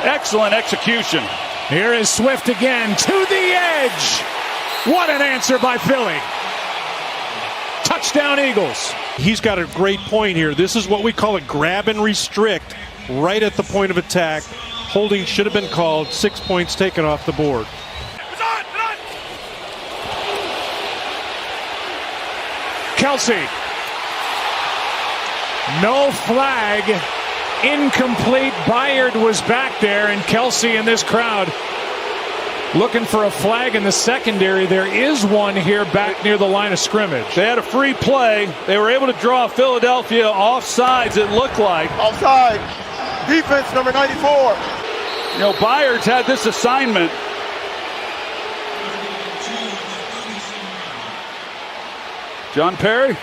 Excellent execution. Here is Swift again to the edge. What an answer by Philly. Touchdown Eagles. He's got a great point here. This is what we call a grab and restrict right at the point of attack. Holding should have been called. 6 points taken off the board. Kelsey. No flag. Incomplete. Byard was back there, and Kelsey in this crowd looking for a flag in the secondary. There is one here back near the line of scrimmage. They had a free play. They were able to draw Philadelphia offsides, it looked like. Offside. Defense number 94. You know, Byard's had this assignment. John Perry?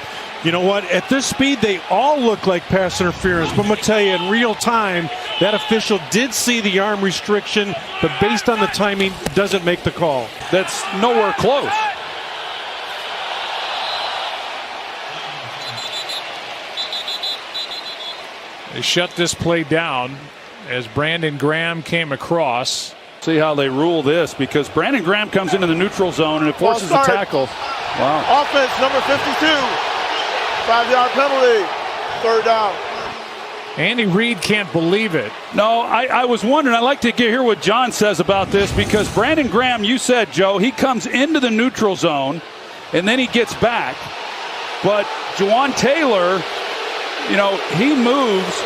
You know what? At this speed, they all look like pass interference. But I'm going to tell you, in real time, that official did see the arm restriction, but based on the timing, doesn't make the call. That's nowhere close. They shut this play down as Brandon Graham came across. See how they rule this, because Brandon Graham comes into the neutral zone and it forces the tackle. Wow. Offense number 52. 5-yard penalty. Third down. Andy Reid can't believe it. No, I was wondering. I'd like to hear what John says about this, because Brandon Graham, you said, Joe, he comes into the neutral zone and then he gets back. But Juwan Taylor, you know, he moves.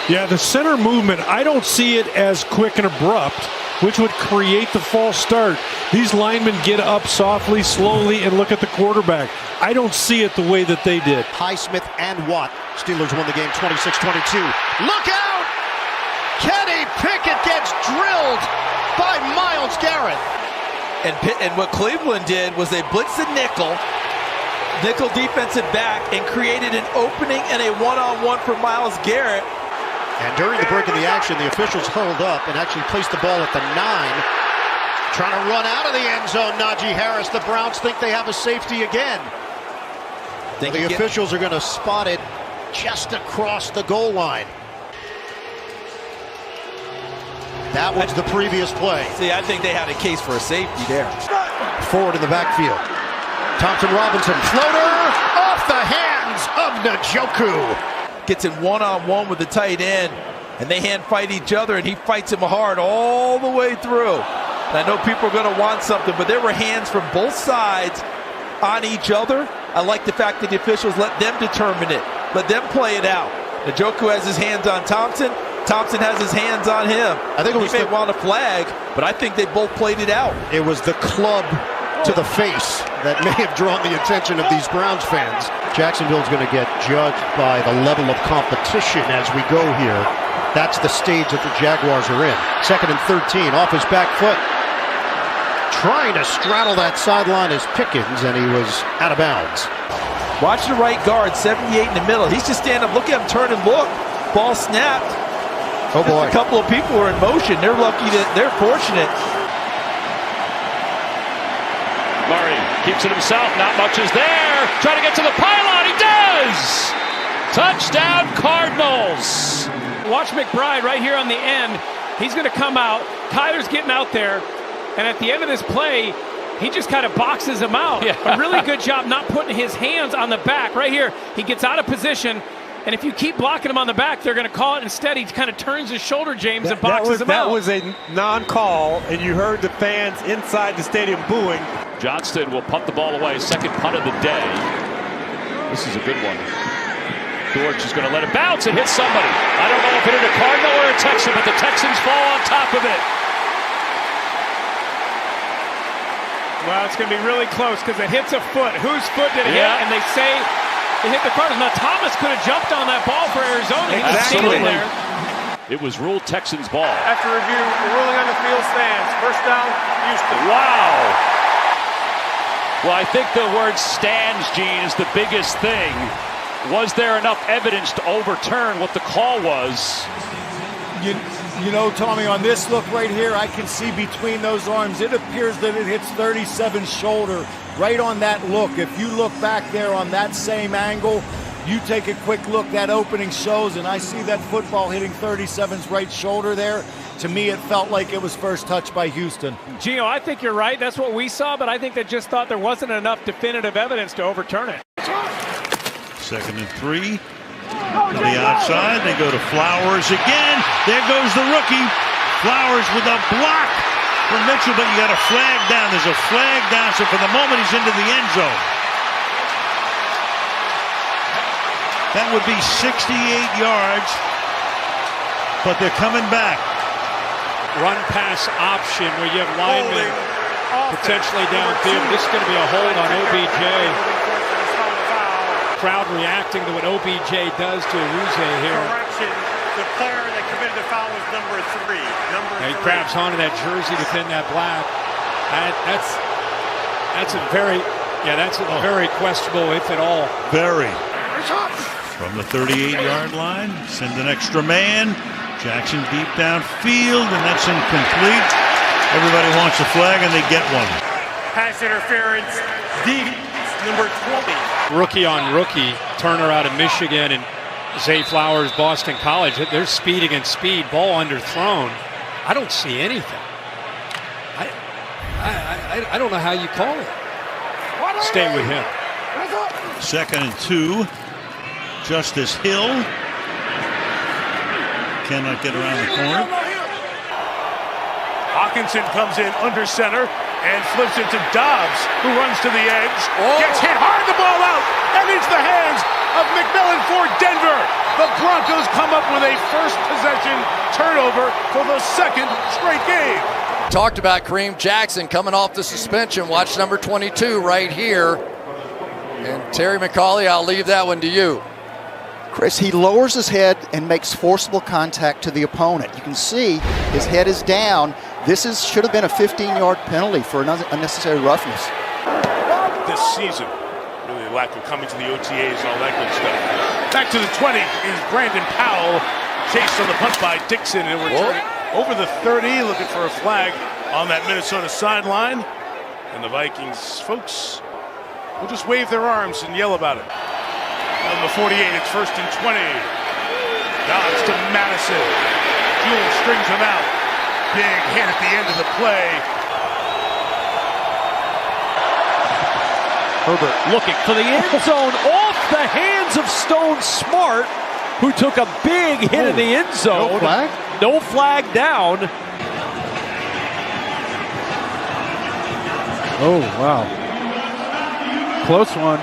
Yeah, the center movement, I don't see it as quick and abrupt, which would create the false start. These linemen get up softly, slowly, and look at the quarterback. I don't see it the way that they did. Highsmith and Watt. Steelers won the game 26-22. Look out! Kenny Pickett gets drilled by Myles Garrett. And what Cleveland did was they blitzed the nickel defensive back, and created an opening and a one-on-one for Myles Garrett. And during the break of the action, the officials huddled up and actually placed the ball at the 9. Trying to run out of the end zone, Najee Harris. The Browns think they have a safety again. The officials are going to spot it just across the goal line. That was the previous play. See, I think they had a case for a safety there. Forward in the backfield. Thompson Robinson, floater off the hands of Njoku. Gets in one-on-one with the tight end, and they hand fight each other, and he fights him hard all the way through. And I know people are going to want something, but there were hands from both sides on each other. I like the fact that the officials let them determine it, let them play it out. Njoku has his hands on Thompson. Thompson has his hands on him. I think he may want a flag, but I think they both played it out. It was the club to the face that may have drawn the attention of these Browns fans. Jacksonville's going to get judged by the level of competition as we go here. That's the stage that the Jaguars are in. 2nd and 13, off his back foot. Trying to straddle that sideline is Pickens, and he was out of bounds. Watch the right guard, 78 in the middle. He's just standing up. Look at him turn and look. Ball snapped. Oh boy. Just a couple of people are in motion. They're lucky that they're fortunate. Murray keeps it himself. Not much is there. Trying to get to the pylon. He does! Touchdown, Cardinals. Watch McBride right here on the end. He's going to come out. Kyler's getting out there. And at the end of this play, he just kind of boxes him out. Yeah. A really good job not putting his hands on the back. Right here, he gets out of position. And if you keep blocking him on the back, they're going to call it. Instead, he kind of turns his shoulder, James, and boxes him out. That was a non-call, and you heard the fans inside the stadium booing. Johnston will punt the ball away. Second punt of the day. This is a good one. Dortch is going to let it bounce and hit somebody. I don't know if it hit a Cardinal or a Texan, but the Texans fall on top of it. Well, it's going to be really close because it hits a foot. Whose foot did it hit? And they say it hit the Cardinals. Now, Thomas could have jumped on that ball for Arizona. He was standing there. It was ruled Texans ball. After review, the ruling on the field stands. First down, Houston. Wow. Well, I think the word stands, Gene, is the biggest thing. Was there enough evidence to overturn what the call was? You know, Tommy, on this look right here, I can see between those arms, it appears that it hits 37's shoulder right on that look. If you look back there on that same angle, You take a quick look, that opening shows, and I see that football hitting 37's right shoulder there. To me, it felt like it was first touched by Houston. Gio, I think you're right. That's what we saw, but I think they just thought there wasn't enough definitive evidence to overturn it. 2nd and 3. On the outside, they go to Flowers again. There goes the rookie. Flowers with a block for Mitchell, but you got a flag down. There's a flag down, so for the moment he's into the end zone. That would be 68 yards, but they're coming back. Run pass option where you have linemen potentially downfield. This is going to be a hold on OBJ. Crowd reacting to what OBJ does to Uze here. The player that committed the foul was number 3. And he grabs onto that jersey within that black. That's a very questionable, if at all. Very. From the 38-yard line, send an extra man. Jackson deep downfield, and that's incomplete. Everybody wants a flag, and they get one. Pass interference, deep, number 20. Rookie on rookie, Turner out of Michigan and Zay Flowers, Boston College. They're speed against speed, ball underthrown. I don't see anything. I don't know how you call it. Stay with him. 2nd and 2. Justice Hill cannot get around the corner. Hawkinson comes in under center and flips it to Dobbs, who runs to the edge. Gets hit hard, the ball out, and into the hands of McMillan for Denver. The Broncos come up with a first possession turnover for the 2nd straight game. Talked about Kareem Jackson coming off the suspension. Watch number 22 right here. And Terry McCauley, I'll leave that one to you. Chris, he lowers his head and makes forcible contact to the opponent. You can see his head is down. This should have been a 15-yard penalty for unnecessary roughness. This season, really lack of coming to the OTAs and all that good stuff. Back to the 20 is Brandon Powell. Chased on the punt by Dixon and returning over the 30, looking for a flag on that Minnesota sideline. And the Vikings folks will just wave their arms and yell about it. On the 48, it's 1st and 20. Dobbs to Madison. Jewell strings him out. Big hit at the end of the play. Herbert looking for the end zone off the hands of Stone Smart, who took a big hit in the end zone. No flag? No flag down. Oh, wow. Close one.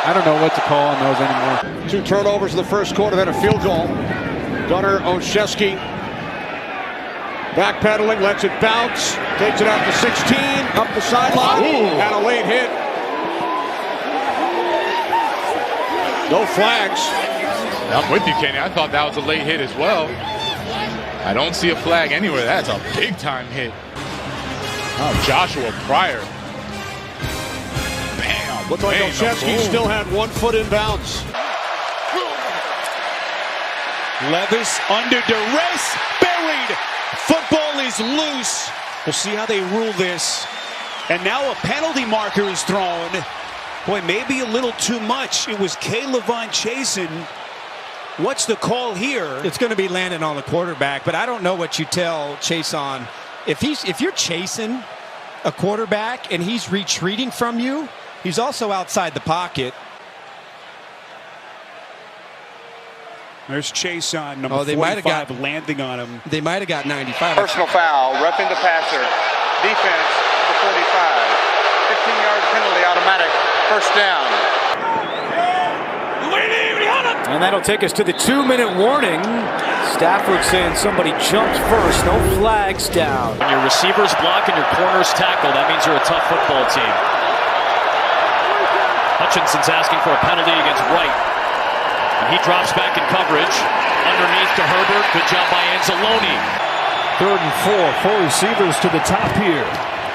I don't know what to call on those anymore. 2 turnovers in the first quarter, then a field goal. Gunnar Olszewski backpedaling, lets it bounce, takes it out to 16, up the sideline, and a late hit. No flags. I'm with you, Kenny. I thought that was a late hit as well. I don't see a flag anywhere. That's a big-time hit. Oh, Joshua Pryor. Bam. Looked like Olszewski still had 1 foot in bounds. Levis under duress, buried. Football is loose. We'll see how they rule this. And now a penalty marker is thrown. Boy, maybe a little too much. It was K'Lavon Chasen. What's the call here? It's going to be landing on the quarterback, but I don't know what you tell Chasen. If you're chasing a quarterback and he's retreating from you, he's also outside the pocket. There's Chasen, number they 45, landing on him. They might have got 95. Personal foul, roughing the passer. Defense, number 45. 15-yard penalty, automatic. First down. And that'll take us to the 2-minute warning. Stafford saying somebody jumped first. No flags down. When your receivers block and your corners tackle, that means you're a tough football team. Hutchinson's asking for a penalty against Wright. And he drops back in coverage. Underneath to Herbert. Good job by Anzalone. 3rd and 4. 4 receivers to the top here.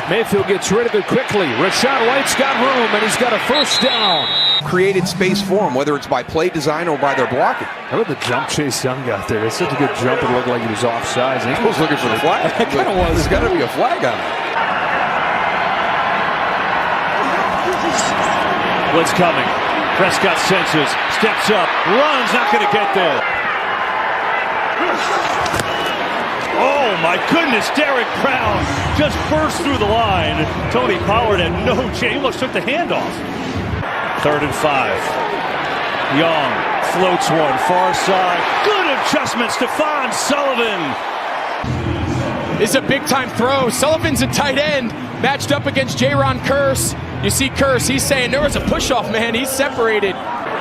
Mayfield gets rid of it quickly. Rachaad White's got room, and he's got a first down. Created space for him, whether it's by play design or by their blocking. How about the jump Chase Young got there? It's such a good jump. It looked like he was offsides. He was looking for the flag. It kind of was. There's got to be a flag on it. Blitz coming. Prescott senses, steps up, runs, not going to get there. Oh my goodness, Derek Brown just burst through the line. Tony Pollard had no chance. He almost took the handoff. 3rd and 5. Young floats one, far side. Good adjustment, Stephon Sullivan. This is a big-time throw. Sullivan's a tight end, matched up against Jaron Kearse. You see Kearse, he's saying there was a push-off, man. He's separated.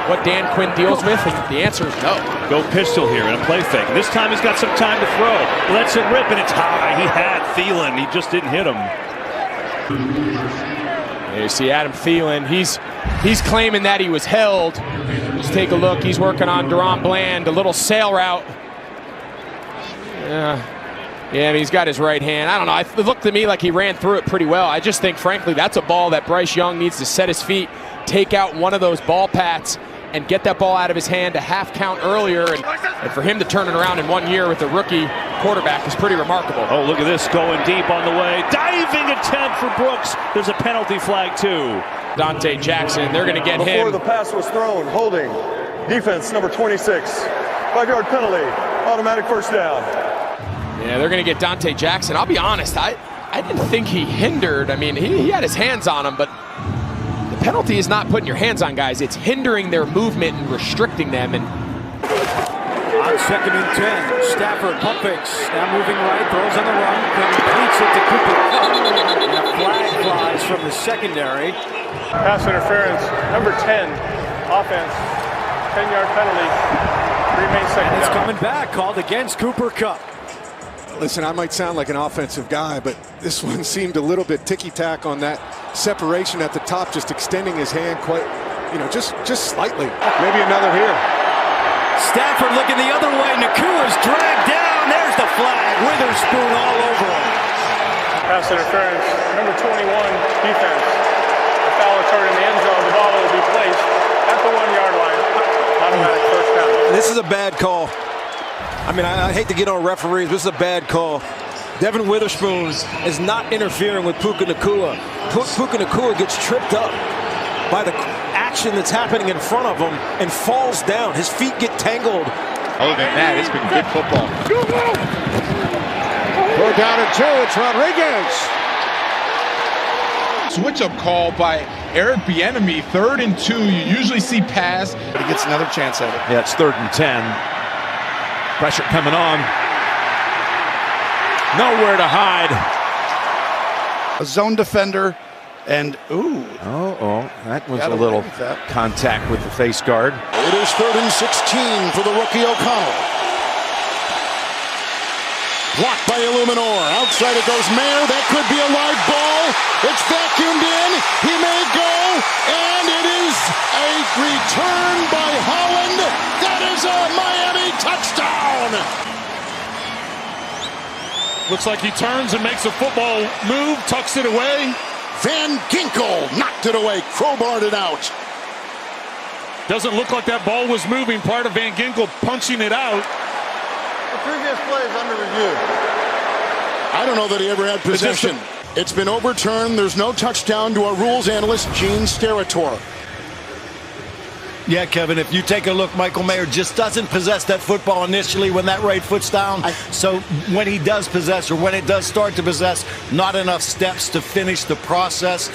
What Dan Quinn deals with, the answer is no. Go pistol here in a play fake. This time he's got some time to throw. Lets it rip, and it's high. He had Thielen. He just didn't hit him. There you see Adam Thielen. He's claiming that he was held. Just take a look. He's working on Deron Bland, a little sail route. Yeah, I mean, he's got his right hand. I don't know. It looked to me like he ran through it pretty well. I just think, frankly, that's a ball that Bryce Young needs to set his feet, take out one of those ball pats, and get that ball out of his hand a half count earlier. And for him to turn it around in 1 year with a rookie quarterback is pretty remarkable. Oh, look at this, going deep on the way. Diving attempt for Brooks. There's a penalty flag, too. Dante Jackson, they're going to get Before him. the pass was thrown, holding. Defense number 26. 5-yard penalty. Automatic first down. Yeah, they're going to get Dante Jackson. I'll be honest, I didn't think he hindered. I mean, he had his hands on him, but the penalty is not putting your hands on guys. It's hindering their movement and restricting them. And on 2nd and 10, Stafford pump fakes. Now moving right, throws on the run, completes it to Cooper Kupp. And a flag flies from the secondary. Pass interference, number 10, offense, 10-yard penalty, remains second And it's down. coming back, called against Cooper Kupp. Listen, I might sound like an offensive guy, but this one seemed a little bit ticky-tack on that separation at the top, just extending his hand quite, just slightly. Maybe another here. Stafford looking the other way. Nakua's dragged down. There's the flag. Witherspoon all over him. Pass interference, number 21, defense. The foul occurred in the end zone. The ball will be placed at the 1-yard line. Automatic first down. This is a bad call. I mean, I hate to get on referees. This is a bad call. Devin Witherspoon is not interfering with Puka Nacua. Puka Nacua gets tripped up by the action that's happening in front of him and falls down. His feet get tangled. Other than that, it's been good football. 4th down and 2. It's Rodriguez. Switch-up call by Eric Bieniemy, 3rd and 2. You usually see pass. But he gets another chance at it. Yeah, it's 3rd and 10. Pressure coming on. Nowhere to hide. A zone defender, and That was Got a away little with that. contact with the face guard. It is 3rd and 16 for the rookie O'Connell. Blocked by Illuminor. Outside it goes Mayer. That could be a live ball. It's vacuumed in. He may go. And it is a return by Holland. That is a Miami touchdown. Looks like he turns and makes a football move, tucks it away. Van Ginkel knocked it away, crowbarred it out. Doesn't look like that ball was moving. Part of Van Ginkel punching it out. The previous play is under review. I don't know that he ever had possession. It's been overturned. There's no touchdown to our rules analyst, Gene Steratore. Yeah, Kevin, if you take a look, Michael Mayer just doesn't possess that football initially when that right foot's down. So when he does possess, or when it does start to possess, not enough steps to finish the process.